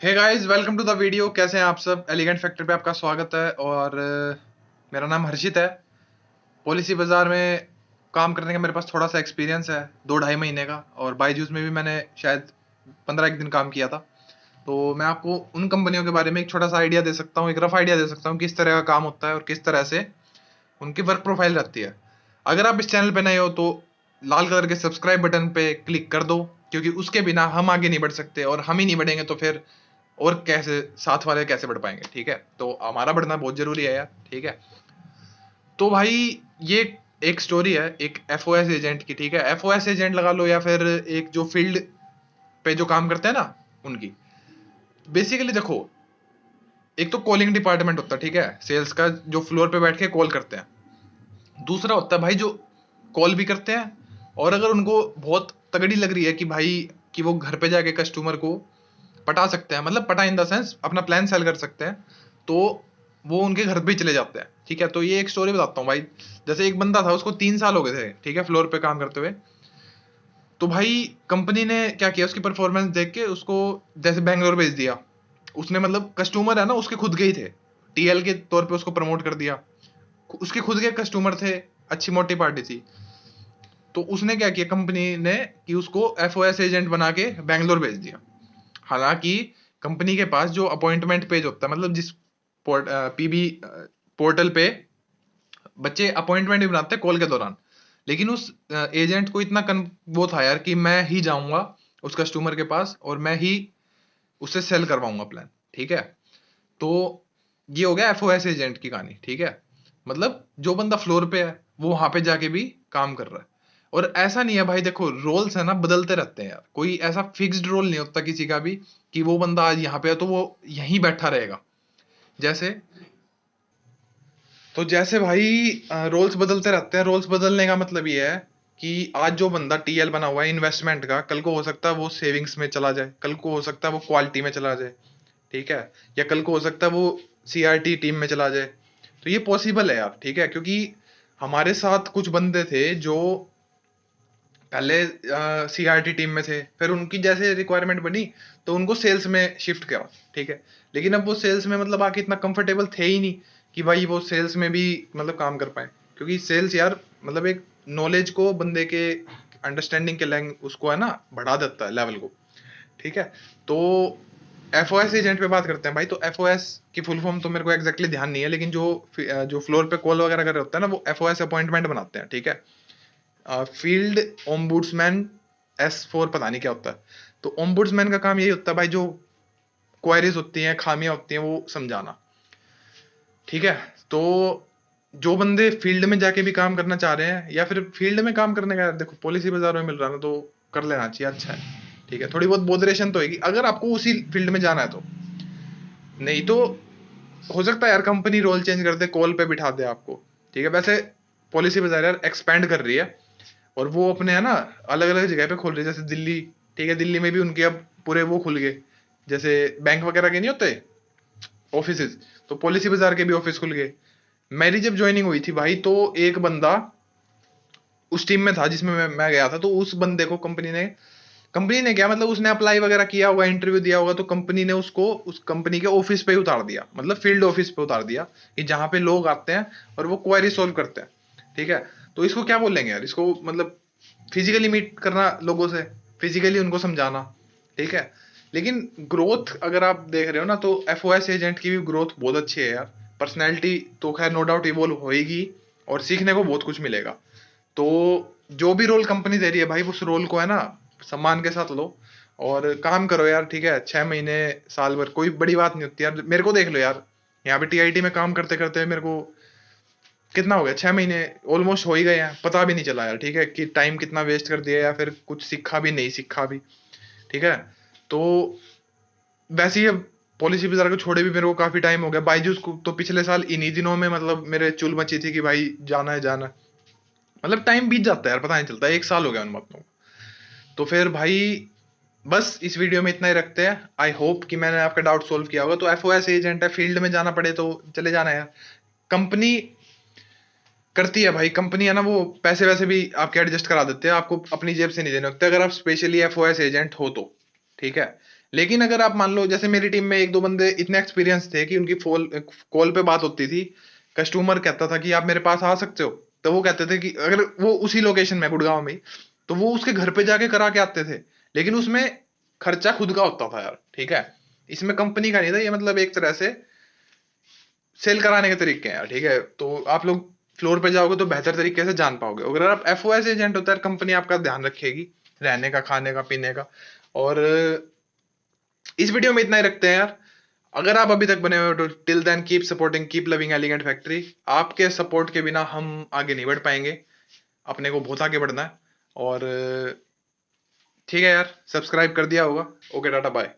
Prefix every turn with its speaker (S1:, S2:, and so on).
S1: Hey guys, welcome to the video. कैसे हैं आप सब? एलिगेंट फैक्टर पे आपका स्वागत है। और मेरा नाम हर्षित है। पॉलिसी बाजार में काम करने का मेरे पास थोड़ा सा एक्सपीरियंस है, 2-2.5 महीने का। और बायजूस में भी मैंने शायद 15 एक दिन काम किया था। तो मैं आपको उन कंपनियों के बारे में एक छोटा सा आइडिया दे सकता हूँ, एक रफ आइडिया दे सकता हूँ किस तरह का काम होता है और किस तरह से उनकी वर्क प्रोफाइल रहती है। अगर आप इस चैनल पे नए हो तो लाल कलर के सब्सक्राइब बटन पे क्लिक कर दो, क्योंकि उसके बिना हम आगे नहीं बढ़ सकते, और हम ही नहीं बढ़ेंगे तो फिर और कैसे साथ वाले कैसे बढ़ पाएंगे। ठीक है, तो हमारा बढ़ना बहुत जरूरी है यार। ठीक है, तो भाई ये एक स्टोरी है एक एफओएस एजेंट की। ठीक है, एफओएस एजेंट लगा लो या फिर एक जो फील्ड पे जो काम करते हैं ना, उनकी। बेसिकली देखो, एक तो कॉलिंग डिपार्टमेंट होता है, ठीक है, सेल्स का, जो फ्लोर पे बैठ के कॉल करते हैं। दूसरा होता है भाई जो कॉल भी करते हैं, और अगर उनको बहुत तगड़ी लग रही है कि भाई कि वो घर पे जाके कस्टमर को पटा सकते हैं, मतलब पटा इन द सेंस अपना प्लान सेल कर सकते हैं, तो वो उनके घर पे ही चले जाते हैं। ठीक है, तो ये एक स्टोरी बताता हूँ भाई। जैसे एक बंदा था, उसको 3 साल हो गए थे, ठीक है, फ्लोर पे काम करते हुए। तो भाई कंपनी ने क्या किया, उसकी परफॉर्मेंस देख के उसको जैसे बैंगलोर भेज दिया। उसने मतलब कस्टमर है ना उसके खुद के ही थे, टीएल के तौर पे उसको प्रमोट कर दिया। उसके खुद के कस्टमर थे, अच्छी मोटी पार्टी थी। तो उसने क्या किया कंपनी ने कि उसको एफओएस एजेंट बना के बैंगलोर भेज दिया। हालांकि कंपनी के पास जो अपॉइंटमेंट पेज होता है, मतलब जिस पीबी पोर्टल पे बच्चे अपॉइंटमेंट भी बनाते हैं कॉल के दौरान, लेकिन उस एजेंट को इतना वो था यार कि मैं ही जाऊंगा उस कस्टमर के पास और मैं ही उससे सेल करवाऊंगा प्लान। ठीक है, तो ये हो गया एफओएस एजेंट की कहानी। ठीक है, मतलब जो बंदा फ्लोर पे है वो वहां पे जाके भी काम कर रहा है। और ऐसा नहीं है भाई, देखो रोल्स है ना बदलते रहते हैं यार, कोई ऐसा फिक्स्ड रोल नहीं होता किसी का भी कि वो बंदा आज यहाँ पे है तो वो यहीं बैठा रहेगा। जैसे जैसे भाई रोल्स बदलते रहते हैं। रोल्स बदलने का मतलब ये है कि आज जो बंदा टीएल बना हुआ है इन्वेस्टमेंट का, कल को हो सकता है वो सेविंग्स में चला जाए, कल को हो सकता है वो क्वालिटी में चला जाए। ठीक है, या कल को हो सकता है वो सीआरटी टीम में चला जाए। तो ये पॉसिबल है यार। ठीक है, क्योंकि हमारे साथ कुछ बंदे थे जो पहले सीआरटी टीम में थे, फिर उनकी जैसे रिक्वायरमेंट बनी तो उनको सेल्स में शिफ्ट करा। ठीक है, लेकिन अब वो सेल्स में मतलब आके इतना कंफर्टेबल थे ही नहीं कि भाई वो सेल्स में भी मतलब काम कर पाए। क्योंकि सेल्स यार मतलब एक नॉलेज को बंदे के अंडरस्टैंडिंग के लैंग उसको है ना बढ़ा देता है लेवल को। ठीक है, तो एफओएस एजेंट पे बात करते हैं भाई। तो एफओएस की फुल फॉर्म तो मेरे को एग्जैक्टली ध्यान नहीं है, लेकिन जो फ्लोर पे कॉल वगैरह कर रहे होते हैं ना वो एफओएस अपॉइंटमेंट बनाते हैं। ठीक है, फील्ड ओम्बुड्समैन S4 पता नहीं क्या होता है। तो ओम्बुड्समैन का काम यही होता है भाई, जो क्वेरीज होती हैं, खामियां होती हैं, वो समझाना। ठीक है, तो जो बंदे फील्ड में जाके भी काम करना चाह रहे हैं, या फिर फील्ड में काम करने का देखो पॉलिसी बाजार में मिल रहा है ना, तो कर लेना चाहिए, अच्छा है। ठीक है, थोड़ी बहुत बोदरेशन तो होगी अगर आपको उसी फील्ड में जाना है तो। नहीं तो हो सकता है यार कंपनी रोल चेंज कर दे, कॉल पे बिठा दे आपको। ठीक है, वैसे पॉलिसी बाजार यार एक्सपैंड कर रही है, और वो अपने है ना अलग अलग जगह पे खोल रही है, जैसे दिल्ली। ठीक है, दिल्ली में भी उनके अब पूरे वो खुल गए, जैसे बैंक वगैरह के नहीं होते ऑफिस, तो पॉलिसी बाजार के भी ऑफिस खुल गए। मेरी जब ज्वाइनिंग हुई थी भाई, तो एक बंदा उस टीम में था जिसमें मैं गया था। तो उस बंदे को कंपनी ने क्या मतलब उसने अप्लाई वगैरह किया होगा, इंटरव्यू दिया होगा, तो कंपनी ने उसको उस कंपनी के ऑफिस पे ही उतार दिया, मतलब फील्ड ऑफिस पे उतार दिया, कि जहां पे लोग आते हैं और वो क्वेरी सोल्व करते हैं। ठीक है, तो इसको क्या बोलेंगे यार, इसको मतलब फिजिकली मीट करना लोगों से, फिजिकली उनको समझाना। ठीक है, लेकिन ग्रोथ अगर आप देख रहे हो ना, तो एफओएस एजेंट की भी ग्रोथ बहुत अच्छी है यार। पर्सनैलिटी तो खैर नो डाउट इवोल्व होएगी, और सीखने को बहुत कुछ मिलेगा। तो जो भी रोल कंपनी दे रही है भाई, उस रोल को है ना सम्मान के साथ लो और काम करो यार। ठीक है, 6 महीने साल भर कोई बड़ी बात नहीं होती यार। मेरे को देख लो यार, यहाँ पे टीआईटी में काम करते करते मेरे को कितना हो गया, 6 महीने ऑलमोस्ट हो ही गए हैं, पता भी नहीं चला यार। ठीक है, कि टाइम कितना वेस्ट कर दिया या फिर कुछ सीखा भी नहीं सीखा भी। ठीक है, तो वैसे ही अब पॉलिसी बाजार को छोड़े भी मेरे को काफी टाइम हो गया। बायजूस को तो पिछले साल इन्हीं दिनों में मतलब मेरे चुल मची थी कि भाई जाना है जाना है। मतलब टाइम बीत जाता है यार, पता नहीं चलता, 1 साल हो गया उन बातों को। तो फिर भाई बस इस वीडियो में इतना ही रखते हैं। आई होप कि मैंने आपका डाउट सोल्व किया होगा। तो एफओएस एजेंट है, फील्ड में जाना पड़े तो चले जाना है यार। कंपनी करती है भाई, कंपनी है ना, वो पैसे वैसे भी आपके एडजस्ट करा देते हैं, आपको अपनी जेब से नहीं देने होते अगर आप स्पेशली एफओएस एजेंट हो तो। ठीक है, लेकिन अगर आप मान लो जैसे मेरी टीम में एक दो बंदे इतने एक्सपीरियंस थे कि उनकी फोन कॉल पे बात होती थी, कस्टमर कहता था कि आप मेरे पास आ सकते हो, तो वो कहते थे कि अगर वो उसी लोकेशन में गुड़गांव में ही, तो वो उसके घर पे जाके करा के आते थे। लेकिन उसमें खर्चा खुद का होता था यार, ठीक है। इसमें कंपनी का नहीं था ये, मतलब एक तरह से सेल कराने के तरीके हैं यार, ठीक है। तो आप लोग फ्लोर पे जाओगे तो बेहतर तरीके से जान पाओगे। अगर आप एफओएस एजेंट होता है, कंपनी आपका ध्यान रखेगी रहने का, खाने का, पीने का। और इस वीडियो में इतना ही रखते हैं यार। अगर आप अभी तक बने हुए हो तो till then keep supporting, keep loving elegant factory. आपके सपोर्ट के बिना हम आगे नहीं बढ़ पाएंगे, अपने को बहुत आगे बढ़ना है। और ठीक है यार, सब्सक्राइब कर दिया होगा। Okay, tata, bye.